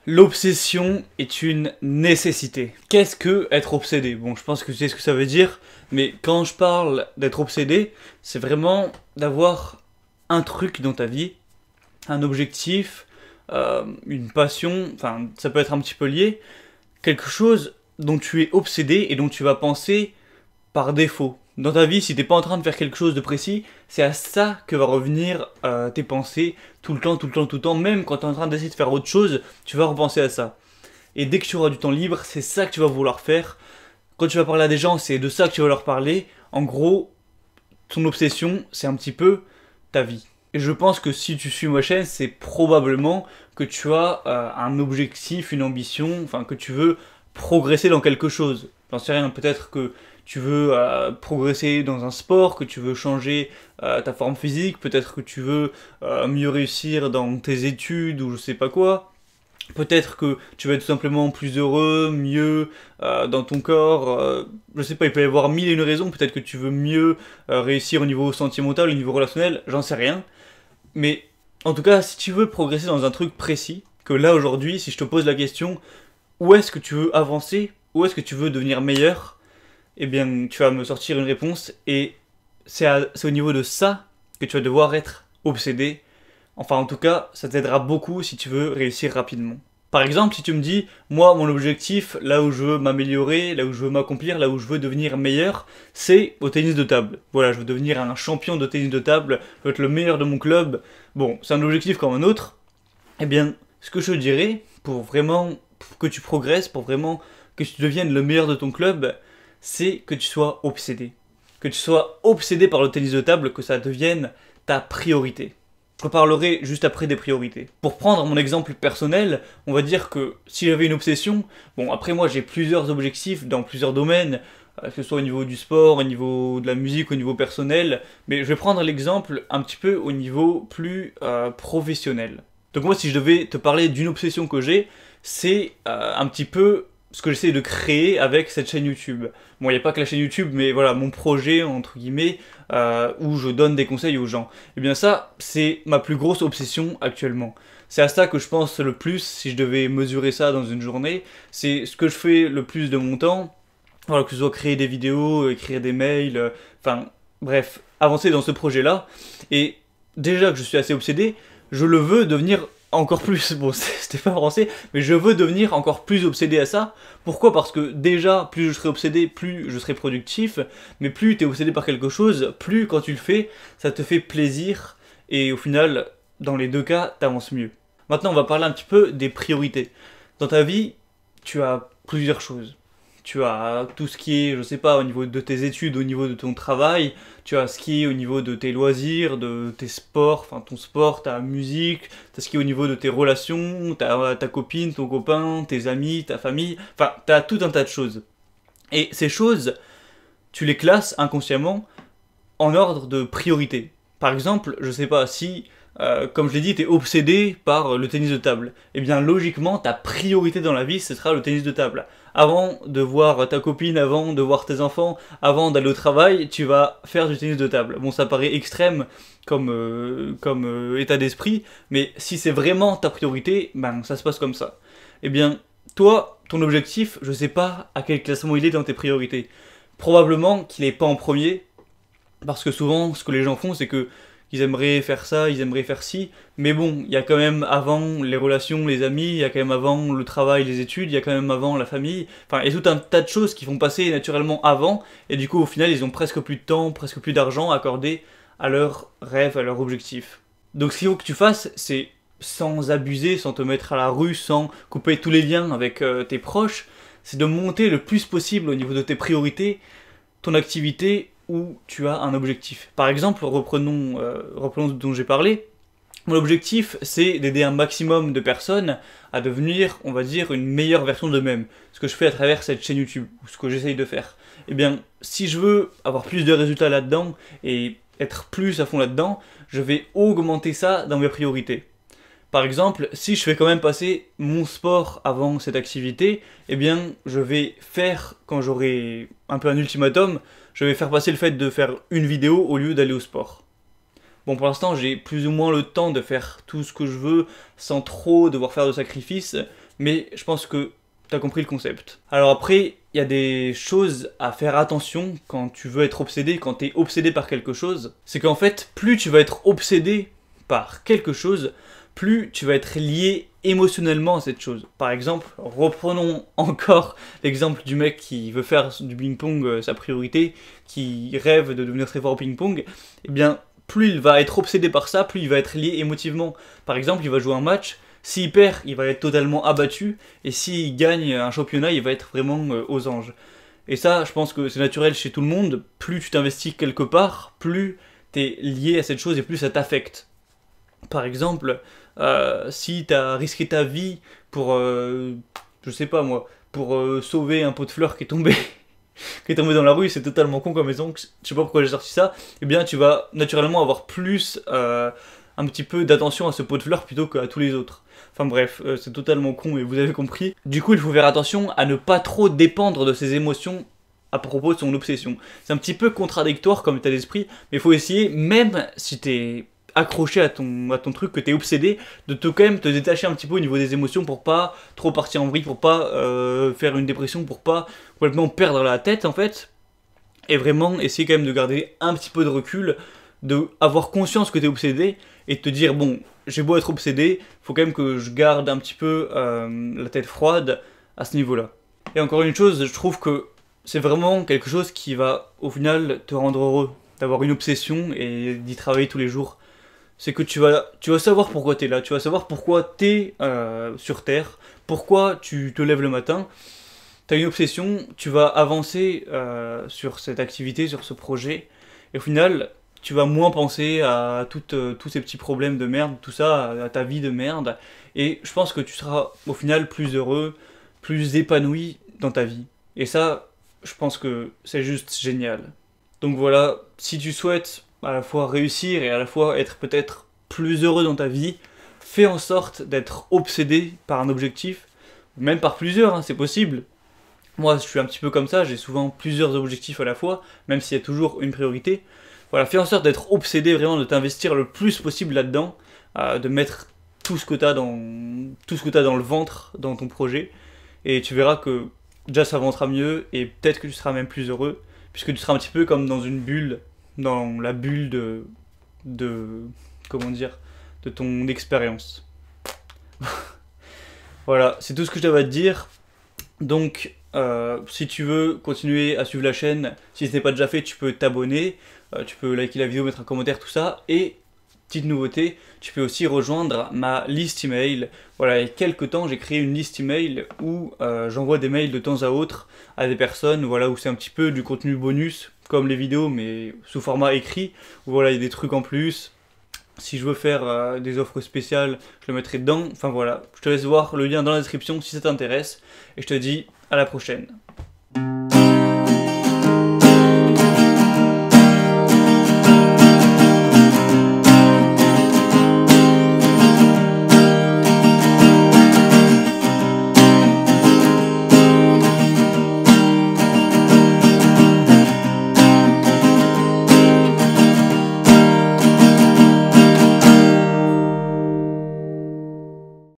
L'obsession est une nécessité. Qu'est-ce que être obsédé? Bon, je pense que tu sais ce que ça veut dire, mais quand je parle d'être obsédé, c'est vraiment d'avoir un truc dans ta vie, un objectif, une passion, enfin, ça peut être un petit peu lié, quelque chose dont tu es obsédé et dont tu vas penser par défaut. Dans ta vie, si t'es pas en train de faire quelque chose de précis, c'est à ça que va revenir tes pensées tout le temps, tout le temps, tout le temps. Même quand t'es en train d'essayer de faire autre chose, tu vas repenser à ça. Et dès que tu auras du temps libre, c'est ça que tu vas vouloir faire. Quand tu vas parler à des gens, c'est de ça que tu vas leur parler. En gros, ton obsession, c'est un petit peu ta vie. Et je pense que si tu suis ma chaîne, c'est probablement que tu as un objectif, une ambition, enfin que tu veux progresser dans quelque chose. J'en sais rien, peut-être que tu veux progresser dans un sport, que tu veux changer ta forme physique, peut-être que tu veux mieux réussir dans tes études ou je sais pas quoi. Peut-être que tu vas être tout simplement plus heureux, mieux dans ton corps. Je sais pas, il peut y avoir mille et une raisons. Peut-être que tu veux mieux réussir au niveau sentimental, au niveau relationnel, j'en sais rien. Mais en tout cas, si tu veux progresser dans un truc précis, que là aujourd'hui, si je te pose la question, où est-ce que tu veux avancer, où est-ce que tu veux devenir meilleur, eh bien, tu vas me sortir une réponse et c'est au niveau de ça que tu vas devoir être obsédé. Enfin, en tout cas, ça t'aidera beaucoup si tu veux réussir rapidement. Par exemple, si tu me dis, moi, mon objectif, là où je veux m'améliorer, là où je veux m'accomplir, là où je veux devenir meilleur, c'est au tennis de table. Voilà, je veux devenir un champion de tennis de table, je veux être le meilleur de mon club. Bon, c'est un objectif comme un autre. Eh bien, ce que je te dirais, pour vraiment que tu progresses, pour vraiment que tu deviennes le meilleur de ton club, c'est que tu sois obsédé. Que tu sois obsédé par le tennis de table, que ça devienne ta priorité. Je reparlerai juste après des priorités. Pour prendre mon exemple personnel, on va dire que si j'avais une obsession, bon après moi j'ai plusieurs objectifs dans plusieurs domaines, que ce soit au niveau du sport, au niveau de la musique, au niveau personnel, mais je vais prendre l'exemple un petit peu au niveau plus professionnel. Donc moi si je devais te parler d'une obsession que j'ai, c'est un petit peu ce que j'essaie de créer avec cette chaîne YouTube. Bon, il n'y a pas que la chaîne YouTube, mais voilà, mon projet, entre guillemets, où je donne des conseils aux gens. Et bien ça, c'est ma plus grosse obsession actuellement. C'est à ça que je pense le plus, si je devais mesurer ça dans une journée. C'est ce que je fais le plus de mon temps. Voilà, que ce soit créer des vidéos, écrire des mails, enfin, bref, avancer dans ce projet-là. Et déjà que je suis assez obsédé, je le veux devenir encore plus, bon c'était pas français, mais je veux devenir encore plus obsédé à ça. Pourquoi? Parce que déjà, plus je serai obsédé, plus je serai productif, mais plus tu es obsédé par quelque chose, plus quand tu le fais, ça te fait plaisir, et au final, dans les deux cas, t'avances mieux. Maintenant, on va parler un petit peu des priorités. Dans ta vie, tu as plusieurs choses. Tu as tout ce qui est, je sais pas, au niveau de tes études, au niveau de ton travail, tu as ce qui est au niveau de tes loisirs, de tes sports, enfin ton sport, ta musique, tu as ce qui est au niveau de tes relations, ta copine, ton copain, tes amis, ta famille, enfin tu as tout un tas de choses. Et ces choses, tu les classes inconsciemment en ordre de priorité. Par exemple, je sais pas, si, comme je l'ai dit, tu es obsédé par le tennis de table, eh bien logiquement, ta priorité dans la vie, ce sera le tennis de table. Avant de voir ta copine, avant de voir tes enfants, avant d'aller au travail, tu vas faire du tennis de table. Bon, ça paraît extrême comme état d'esprit, mais si c'est vraiment ta priorité, ben ça se passe comme ça. Eh bien, toi, ton objectif, je sais pas à quel classement il est dans tes priorités. Probablement qu'il n'est pas en premier, parce que souvent, ce que les gens font, c'est que ils aimeraient faire ça, ils aimeraient faire ci, mais bon, il y a quand même avant les relations, les amis, il y a quand même avant le travail, les études, il y a quand même avant la famille, enfin, il y a tout un tas de choses qui vont passer naturellement avant, et du coup, au final, ils ont presque plus de temps, presque plus d'argent accordé à leurs rêves, à leurs objectifs. Donc ce qu'il faut que tu fasses, c'est sans abuser, sans te mettre à la rue, sans couper tous les liens avec tes proches, c'est de monter le plus possible au niveau de tes priorités, ton activité, où tu as un objectif. Par exemple, reprenons ce dont j'ai parlé. Mon objectif, c'est d'aider un maximum de personnes à devenir, on va dire, une meilleure version d'eux-mêmes. Ce que je fais à travers cette chaîne YouTube, ou ce que j'essaye de faire. Eh bien, si je veux avoir plus de résultats là-dedans, et être plus à fond là-dedans, je vais augmenter ça dans mes priorités. Par exemple, si je fais quand même passer mon sport avant cette activité, eh bien, je vais faire, quand j'aurai un peu un ultimatum, je vais faire passer le fait de faire une vidéo au lieu d'aller au sport. Bon, pour l'instant, j'ai plus ou moins le temps de faire tout ce que je veux sans trop devoir faire de sacrifices, mais je pense que t'as compris le concept. Alors après, il y a des choses à faire attention quand tu veux être obsédé, quand t'es obsédé par quelque chose. C'est qu'en fait, plus tu vas être obsédé par quelque chose, plus tu vas être lié émotionnellement à cette chose. Par exemple, reprenons encore l'exemple du mec qui veut faire du ping-pong sa priorité, qui rêve de devenir très fort au ping-pong. Eh bien, plus il va être obsédé par ça, plus il va être lié émotivement. Par exemple, il va jouer un match, s'il perd, il va être totalement abattu, et s'il gagne un championnat, il va être vraiment aux anges. Et ça, je pense que c'est naturel chez tout le monde. Plus tu t'investis quelque part, plus t'es lié à cette chose et plus ça t'affecte. Par exemple, si t'as risqué ta vie pour, je sais pas moi, pour sauver un pot de fleurs qui est tombé, qui est tombé dans la rue, c'est totalement con comme exemple, je sais pas pourquoi j'ai sorti ça, eh bien tu vas naturellement avoir plus un petit peu d'attention à ce pot de fleurs plutôt qu'à tous les autres. Enfin bref, c'est totalement con et vous avez compris. Du coup, il faut faire attention à ne pas trop dépendre de ses émotions à propos de son obsession. C'est un petit peu contradictoire comme état d'esprit, mais il faut essayer, même si t'es accroché à ton truc, que t'es obsédé, de quand même te détacher un petit peu au niveau des émotions pour pas trop partir en vrille, pour pas faire une dépression, pour pas complètement perdre la tête en fait, et vraiment essayer quand même de garder un petit peu de recul, de avoir conscience que t'es obsédé, et te dire bon, j'ai beau être obsédé, faut quand même que je garde un petit peu la tête froide à ce niveau-là. Et encore une chose, je trouve que c'est vraiment quelque chose qui va au final te rendre heureux, d'avoir une obsession et d'y travailler tous les jours. C'est que tu vas savoir pourquoi t'es là, tu vas savoir pourquoi t'es sur Terre, pourquoi tu te lèves le matin. T'as une obsession, tu vas avancer sur cette activité, sur ce projet, et au final, tu vas moins penser à tous ces petits problèmes de merde, tout ça, à ta vie de merde, et je pense que tu seras au final plus heureux, plus épanoui dans ta vie. Et ça, je pense que c'est juste génial. Donc voilà, si tu souhaites à la fois réussir et à la fois être peut-être plus heureux dans ta vie, fais en sorte d'être obsédé par un objectif, même par plusieurs, hein, c'est possible. Moi, je suis un petit peu comme ça, j'ai souvent plusieurs objectifs à la fois, même s'il y a toujours une priorité. Voilà, fais en sorte d'être obsédé, vraiment de t'investir le plus possible là-dedans, de mettre tout ce que t'as dans le ventre dans ton projet, et tu verras que déjà ça avancera mieux, et peut-être que tu seras même plus heureux, puisque tu seras un petit peu comme dans une bulle, dans la bulle comment dire, de ton expérience. Voilà, c'est tout ce que j'avais à te dire. Donc, si tu veux continuer à suivre la chaîne, si ce n'est pas déjà fait, tu peux t'abonner, tu peux liker la vidéo, mettre un commentaire, tout ça. Et, petite nouveauté, tu peux aussi rejoindre ma liste email. Voilà, il y a quelques temps, j'ai créé une liste email où j'envoie des mails de temps à autre à des personnes, voilà, où c'est un petit peu du contenu bonus, comme les vidéos, mais sous format écrit, où voilà, il y a des trucs en plus. Si je veux faire des offres spéciales, je le mettrai dedans. Enfin voilà, je te laisse voir le lien dans la description si ça t'intéresse. Et je te dis à la prochaine.